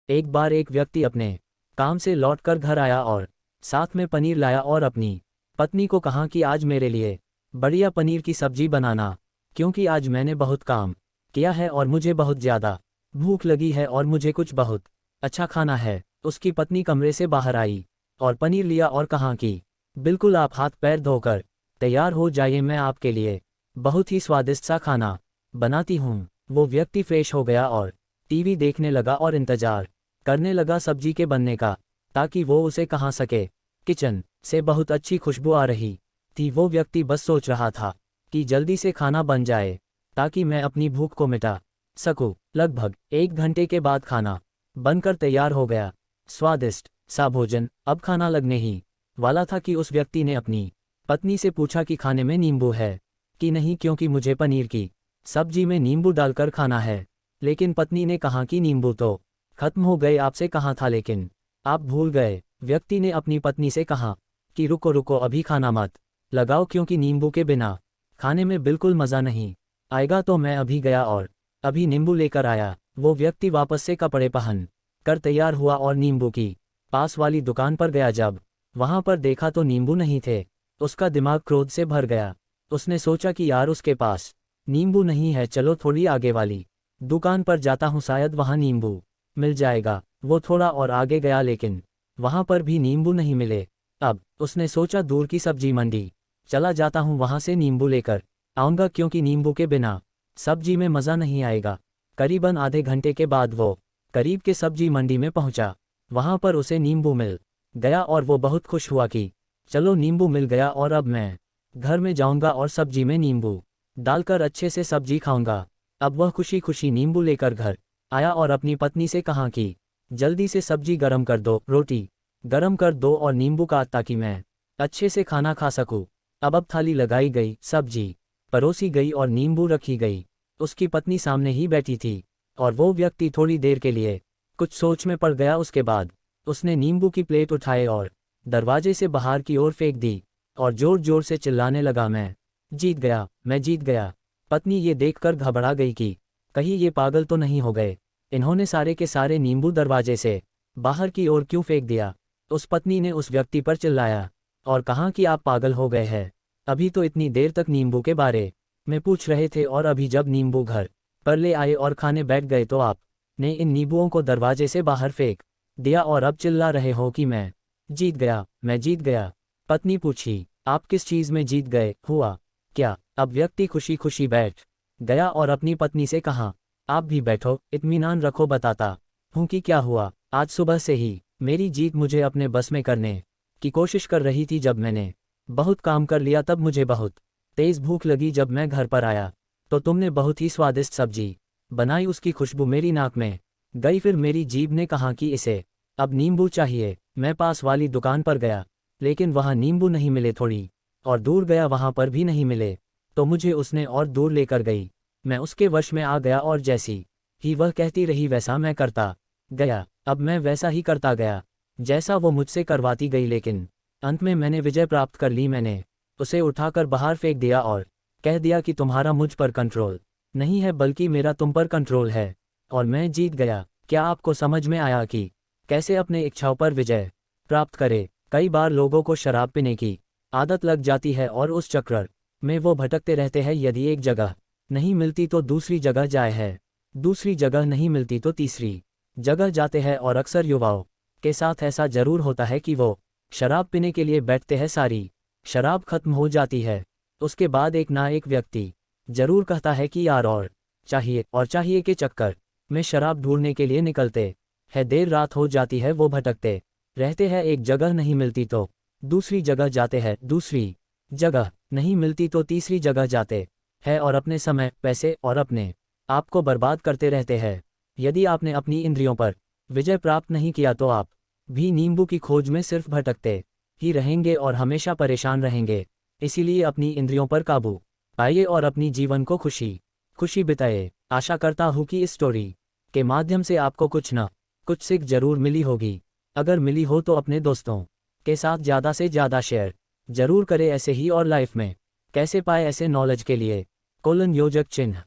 एक बार एक व्यक्ति अपने काम से लौटकर घर आया और साथ में पनीर लाया और अपनी पत्नी को कहा कि आज मेरे लिए बढ़िया पनीर की सब्जी बनाना, क्योंकि आज मैंने बहुत काम किया है और मुझे बहुत ज़्यादा भूख लगी है और मुझे कुछ बहुत अच्छा खाना है। उसकी पत्नी कमरे से बाहर आई और पनीर लिया और कहा कि बिल्कुल आप हाथ पैर धोकर तैयार हो जाइए, मैं आपके लिए बहुत ही स्वादिष्ट सा खाना बनाती हूँ। वो व्यक्ति फ्रेश हो गया और टीवी देखने लगा और इंतजार करने लगा सब्जी के बनने का, ताकि वो उसे कहा सके। किचन से बहुत अच्छी खुशबू आ रही थी। वो व्यक्ति बस सोच रहा था कि जल्दी से खाना बन जाए ताकि मैं अपनी भूख को मिटा सकूं। लगभग 1 घंटे के बाद खाना बनकर तैयार हो गया। स्वादिष्ट सा भोजन अब खाना लगने ही वाला था कि उस व्यक्ति ने अपनी पत्नी से पूछा कि खाने में नींबू है कि नहीं, क्योंकि मुझे पनीर की सब्जी में नींबू डालकर खाना है। लेकिन पत्नी ने कहा कि नींबू तो खत्म हो गए, आपसे कहा था, लेकिन आप भूल गए। व्यक्ति ने अपनी पत्नी से कहा कि रुको रुको, अभी खाना मत लगाओ, क्योंकि नींबू के बिना खाने में बिल्कुल मज़ा नहीं आएगा। तो मैं अभी गया और अभी नींबू लेकर आया। वो व्यक्ति वापस से कपड़े पहन कर तैयार हुआ और नींबू की पास वाली दुकान पर गया। जब वहां पर देखा तो नींबू नहीं थे। उसका दिमाग क्रोध से भर गया। उसने सोचा कि यार, उसके पास नींबू नहीं है, चलो थोड़ी आगे वाली दुकान पर जाता हूँ, शायद वहाँ नींबू मिल जाएगा। वो थोड़ा और आगे गया, लेकिन वहाँ पर भी नींबू नहीं मिले। अब उसने सोचा दूर की सब्जी मंडी चला जाता हूँ, वहाँ से नींबू लेकर आऊँगा, क्योंकि नींबू के बिना सब्जी में मज़ा नहीं आएगा। करीबन आधे घंटे के बाद वो करीब के सब्जी मंडी में पहुँचा। वहाँ पर उसे नींबू मिल गया और वो बहुत खुश हुआ कि चलो नींबू मिल गया और अब मैं घर में जाऊँगा और सब्जी में नींबू डालकर अच्छे से सब्जी खाऊंगा। अब वह खुशी खुशी नींबू लेकर घर आया और अपनी पत्नी से कहा कि जल्दी से सब्जी गरम कर दो, रोटी गरम कर दो और नींबू काट, ताकि मैं अच्छे से खाना खा सकूं। अब थाली लगाई गई, सब्जी परोसी गई और नींबू रखी गई। उसकी पत्नी सामने ही बैठी थी और वो व्यक्ति थोड़ी देर के लिए कुछ सोच में पड़ गया। उसके बाद उसने नींबू की प्लेट उठाए और दरवाजे से बाहर की ओर फेंक दी और जोर जोर से चिल्लाने लगा, मैं जीत गया, मैं जीत गया। पत्नी ये देखकर घबरा गई कि कहीं ये पागल तो नहीं हो गए, इन्होंने सारे के सारे नींबू दरवाजे से बाहर की ओर क्यों फेंक दिया। उस पत्नी ने उस व्यक्ति पर चिल्लाया और कहा कि आप पागल हो गए हैं, अभी तो इतनी देर तक नींबू के बारे में पूछ रहे थे और अभी जब नींबू घर पर ले आए और खाने बैठ गए तो आपने इन नींबुओं को दरवाजे से बाहर फेंक दिया और अब चिल्ला रहे हो कि मैं जीत गया, मैं जीत गया। पत्नी पूछी, आप किस चीज़ में जीत गए, हुआ क्या। अब व्यक्ति खुशी खुशी बैठ गया और अपनी पत्नी से कहा, आप भी बैठो, इत्मीनान रखो, बताता हूँ कि क्या हुआ। आज सुबह से ही मेरी जीत मुझे अपने बस में करने की कोशिश कर रही थी। जब मैंने बहुत काम कर लिया तब मुझे बहुत तेज़ भूख लगी। जब मैं घर पर आया तो तुमने बहुत ही स्वादिष्ट सब्जी बनाई, उसकी खुशबू मेरी नाक में गई। फिर मेरी जीभ ने कहा कि इसे अब नींबू चाहिए। मैं पास वाली दुकान पर गया, लेकिन वहाँ नींबू नहीं मिले। थोड़ी और दूर गया, वहाँ पर भी नहीं मिले। तो मुझे उसने और दूर लेकर गई। मैं उसके वश में आ गया और जैसी ही वह कहती रही वैसा मैं करता गया। अब मैं वैसा ही करता गया जैसा वो मुझसे करवाती गई, लेकिन अंत में मैंने विजय प्राप्त कर ली। मैंने उसे उठाकर बाहर फेंक दिया और कह दिया कि तुम्हारा मुझ पर कंट्रोल नहीं है, बल्कि मेरा तुम पर कंट्रोल है, और मैं जीत गया। क्या आपको समझ में आया कि कैसे अपने इच्छाओं पर विजय प्राप्त करे। कई बार लोगों को शराब पीने की आदत लग जाती है और उस चक्र में वो भटकते रहते हैं। यदि एक जगह नहीं मिलती तो दूसरी जगह जाए है, दूसरी जगह नहीं मिलती तो तीसरी जगह जाते हैं। और अक्सर युवाओं के साथ ऐसा जरूर होता है कि वो शराब पीने के लिए बैठते हैं, सारी शराब खत्म हो जाती है, उसके बाद एक ना एक व्यक्ति जरूर कहता है कि यार और चाहिए के चक्कर में शराब ढूंढने के लिए निकलते हैं। देर रात हो जाती है, वो भटकते रहते हैं, एक जगह नहीं मिलती तो दूसरी जगह जाते हैं, दूसरी जगह नहीं मिलती तो तीसरी जगह जाते हैं और अपने समय, पैसे और अपने आप को बर्बाद करते रहते हैं। यदि आपने अपनी इंद्रियों पर विजय प्राप्त नहीं किया तो आप भी नींबू की खोज में सिर्फ भटकते ही रहेंगे और हमेशा परेशान रहेंगे। इसीलिए अपनी इंद्रियों पर काबू पाइए और अपनी जीवन को खुशी खुशी बिताए। आशा करता हूँ कि इस स्टोरी के माध्यम से आपको कुछ न कुछ सीख जरूर मिली होगी। अगर मिली हो तो अपने दोस्तों के साथ ज़्यादा से ज़्यादा शेयर जरूर करें। ऐसे ही और लाइफ में कैसे पाए ऐसे नॉलेज के लिए : योजक चिन्ह।